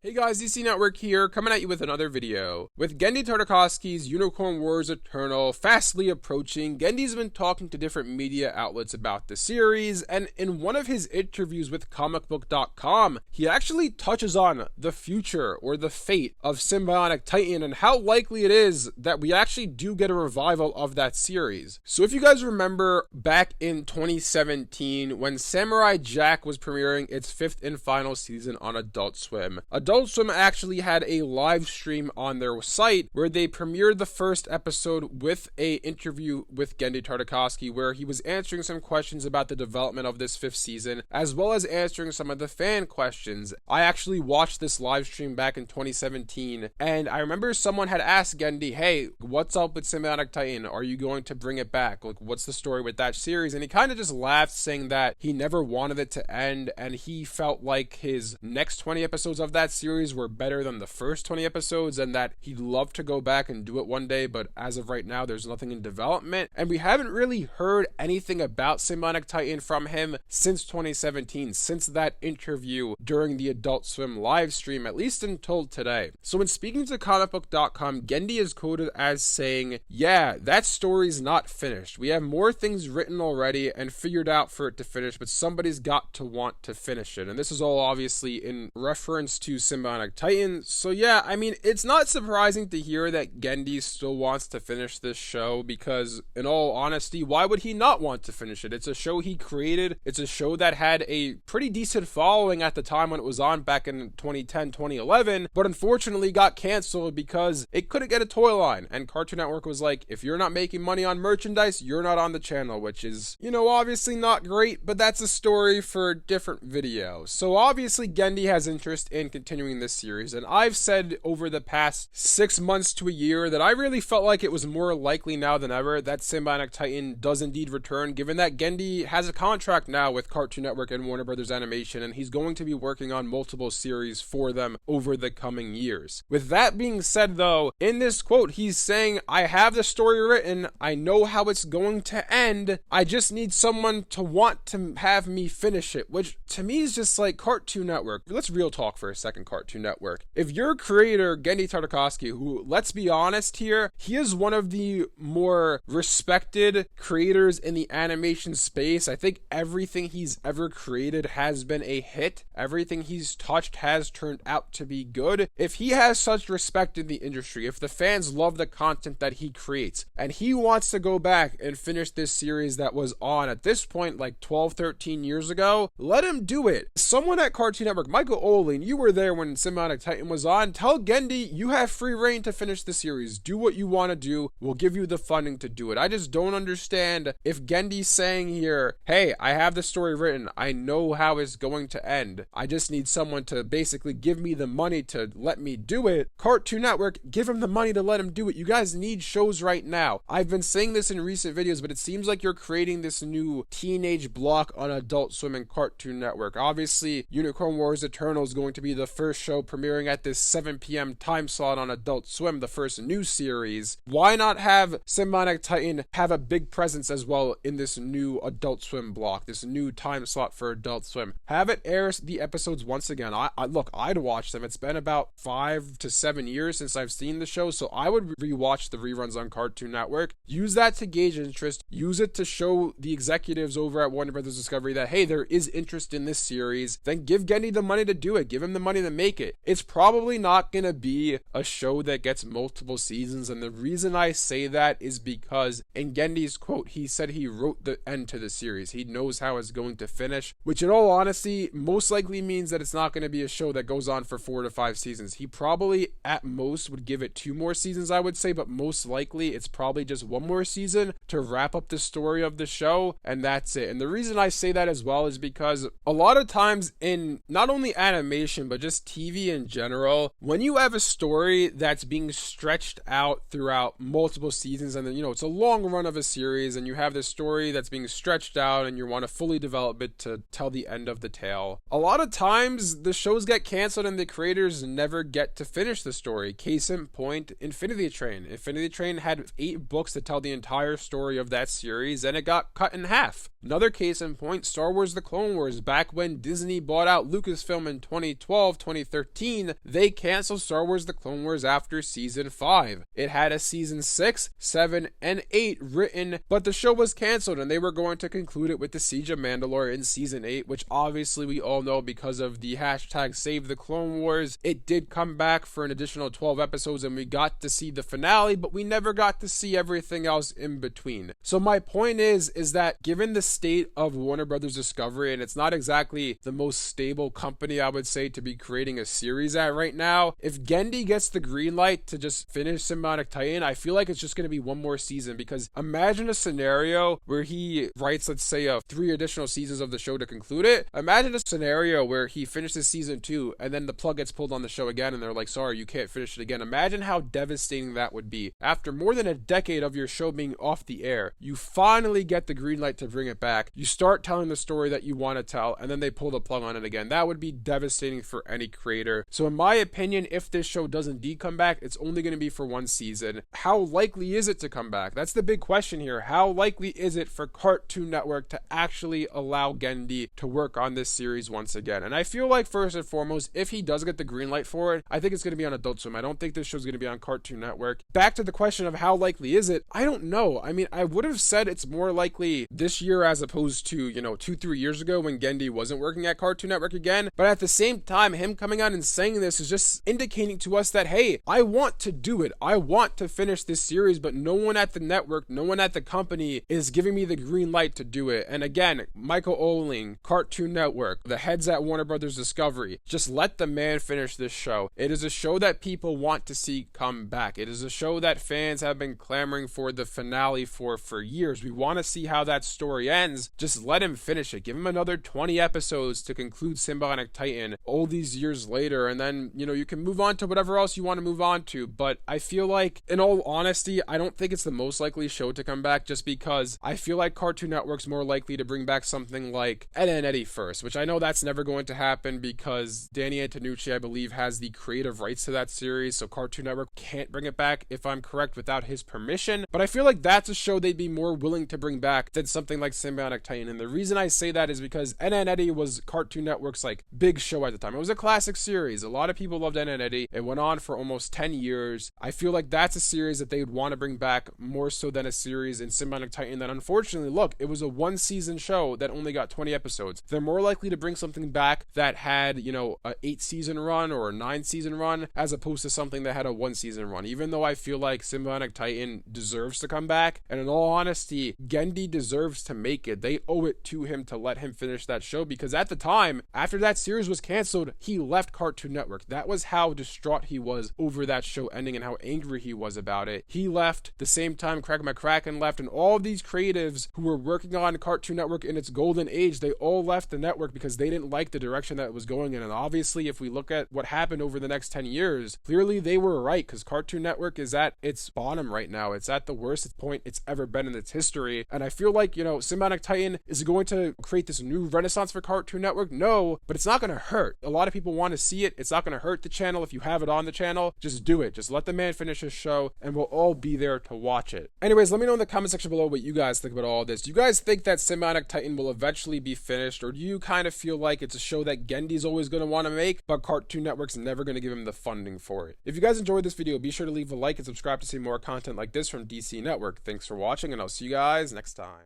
Hey guys, DC Network here, coming at you with another video. With Genndy Tartakovsky's Unicorn Wars Eternal fastly approaching, Genndy's been talking to different media outlets about the series, and in one of his interviews with comicbook.com, he actually touches on the future or the fate of Sym Bionic Titan and how likely it is that we actually do get a revival of that series. So if you guys remember back in 2017 when Samurai Jack was premiering its 5th and final season on Adult Swim, Adult Swim actually had a live stream on their site where they premiered the first episode with an interview with Genndy Tartakovsky where he was answering some questions about the development of this 5th season as well as answering some of the fan questions. I actually watched this live stream back in 2017 and I remember someone had asked Genndy, hey, what's up with Sym Bionic Titan? Are you going to bring it back? Like, what's the story with that series? And he kind of just laughed, saying that he never wanted it to end and he felt like his next 20 episodes of that series were better than the first 20 episodes and that he'd love to go back and do it one day, but as of right now there's nothing in development, and we haven't really heard anything about Sym Bionic Titan from him since 2017, since that interview during the Adult Swim live stream, at least until today. So when speaking to comicbook.com, Genndy is quoted as saying, yeah, that story's not finished. We have more things written already and figured out for it to finish, but somebody's got to want to finish it. And this is all obviously in reference to Sym Bionic Titan. So yeah, I mean, it's not surprising to hear that Genndy still wants to finish this show because, in all honesty, why would he not want to finish it? It's a show he created. It's a show that had a pretty decent following at the time when it was on back in 2010, 2011, but unfortunately got canceled because it couldn't get a toy line. And Cartoon Network was like, if you're not making money on merchandise, you're not on the channel, which is, you know, obviously not great, but that's a story for a different video. So obviously Genndy has interest in continuing this series, and I've said over the past 6 months to a year that I really felt like it was more likely now than ever that Sym Bionic Titan does indeed return, given that Genndy has a contract now with Cartoon Network and Warner Brothers Animation, and he's going to be working on multiple series for them over the coming years. With that being said though, in this quote he's saying, I have the story written, I know how it's going to end, I just need someone to want to have me finish it, which to me is just like, Cartoon Network, let's real talk for a second, Cartoon Network. If your creator, Genndy Tartakovsky, who, let's be honest here, he is one of the more respected creators in the animation space. I think everything he's ever created has been a hit. Everything he's touched has turned out to be good. If he has such respect in the industry, if the fans love the content that he creates, and he wants to go back and finish this series that was on at this point like 12, 13 years ago, let him do it. Someone at Cartoon Network, Michael Olin, you were there when Sym Bionic Titan was on, tell Genndy you have free reign to finish the series. Do what you want to do. We'll give you the funding to do it. I just don't understand if Gendy's saying here, hey, I have the story written. I know how it's going to end. I just need someone to basically give me the money to let me do it. Cartoon Network, give him the money to let him do it. You guys need shows right now. I've been saying this in recent videos, but it seems like you're creating this new teenage block on Adult Swim and Cartoon Network. Obviously, Unicorn Wars Eternal is going to be the first show premiering at this 7 p.m. time slot on Adult Swim, the first new series. Why not have Sym Bionic Titan have a big presence as well in this new Adult Swim block, this new time slot for Adult Swim? Have it air the episodes once again. Look, I'd watch them. It's been about 5 to 7 years since I've seen the show, so I would rewatch the reruns on Cartoon Network. Use that to gauge interest. Use it to show the executives over at Warner Brothers Discovery that, hey, there is interest in this series. Then give Genndy the money to do it. Give him the money to make it. It's probably not gonna be a show that gets multiple seasons, and the reason I say that is because in Genndy's quote, he said he wrote the end to the series. He knows how it's going to finish, which in all honesty most likely means that it's not going to be a show that goes on for 4 to 5 seasons. He probably at most would give it 2 more seasons, I would say, but most likely it's probably just 1 more season to wrap up the story of the show, and that's it. And the reason I say that as well is because a lot of times in not only animation but just TV in general, when you have a story that's being stretched out throughout multiple seasons, and then, you know, it's a long run of a series, and you have this story that's being stretched out and you want to fully develop it to tell the end of the tale, a lot of times the shows get canceled and the creators never get to finish the story. Case in point, Infinity Train. Infinity Train had 8 books to tell the entire story of that series, and it got cut in half. Another case in point, Star Wars The Clone Wars. Back when Disney bought out Lucasfilm in 2012, 2013, they canceled Star Wars The Clone Wars after season 5. It had a season 6, 7, and 8 written, but the show was canceled and they were going to conclude it with the Siege of Mandalore in season 8, which obviously we all know because of the hashtag Save the Clone Wars. It did come back for an additional 12 episodes and we got to see the finale, but we never got to see everything else in between. So my point is that given the state of Warner Brothers Discovery, and it's not exactly the most stable company I would say to be creating a series at right now, if Genndy gets the green light to just finish Sym Bionic Titan, I feel like it's just going to be one more season, because imagine a scenario where he writes, let's say, 3 additional seasons of the show to conclude it. Imagine a scenario where he finishes season 2 and then the plug gets pulled on the show again and they're like, sorry, you can't finish it again. Imagine how devastating that would be. After more than a decade of your show being off the air, you finally get the green light to bring it back. You start telling the story that you want to tell and then they pull the plug on it again. That would be devastating for any creator. So in my opinion, if this show does indeed come back, it's only going to be for 1 season. How likely is it to come back? That's the big question here. How likely is it for Cartoon Network to actually allow Genndy to work on this series once again? And I feel like first and foremost, if he does get the green light for it, I think it's going to be on Adult Swim. I don't think this show's going to be on Cartoon Network. Back to the question of how likely is it? I don't know. I mean, I would have said it's more likely this year as opposed to, 2-3 years ago when Genndy wasn't working at Cartoon Network again. But at the same time, him coming out and saying this is just indicating to us that, hey, I want to do it. I want to finish this series, but no one at the network, no one at the company is giving me the green light to do it. And again, Michael Oling, Cartoon Network, the heads at Warner Brothers Discovery, just let the man finish this show. It is a show that people want to see come back. It is a show that fans have been clamoring for the finale for years. We want to see how that story ends. Just let him finish it. Give him another 20 episodes to conclude Sym Bionic Titan all these years later, and then, you can move on to whatever else you want to move on to. But I feel like, in all honesty, I don't think it's the most likely show to come back, just because I feel like Cartoon Network's more likely to bring back something like Ed and Eddie first, which I know that's never going to happen because Danny Antonucci, I believe, has the creative rights to that series, so Cartoon Network can't bring it back, if I'm correct, without his permission. But I feel like that's a show they'd be more willing to bring back than something like Sym Bionic Titan. And the reason I say that is because Ed and Eddie was Cartoon Network's big show at the time. It was a classic series. A lot of people loved Ed and Eddie. It went on for almost 10 years. I feel like that's a series that they would want to bring back more so than a series in Sym Bionic Titan that, unfortunately, look, it was a 1-season show that only got 20 episodes. They're more likely to bring something back that had, a 8-season run or a 9-season run as opposed to something that had a 1-season run. Even though I feel like Sym Bionic Titan deserves to come back, and in all honesty, Genndy deserves to make it. They owe it to him to let him finish that show, because at the time, after that series was canceled, he left Cartoon Network. That was how distraught he was over that show ending and how angry he was about it. He left the same time Craig McCracken left, and all of these creatives who were working on Cartoon Network in its golden age, they all left the network because they didn't like the direction that it was going in. And obviously, if we look at what happened over the next 10 years, clearly they were right, because Cartoon Network is at its bottom right now. It's at the worst point it's ever been in its history. And I feel like, Sym Bionic Titan is going to create this new renaissance for Cartoon Network. No, but it's not going to hurt. A lot of people want to see it. It's not going to hurt the channel. If you have it on the channel, just do it. Just let the man finish his show and we'll all be there to watch it. Anyways, let me know in the comment section below what you guys think about all this. Do you guys think that Sym Bionic Titan will eventually be finished, or do you kind of feel like it's a show that Genndy's always going to want to make, but Cartoon Network's never going to give him the funding for it? If you guys enjoyed this video, be sure to leave a like and subscribe to see more content like this from DC Network. Thanks for watching, and I'll see you guys next time.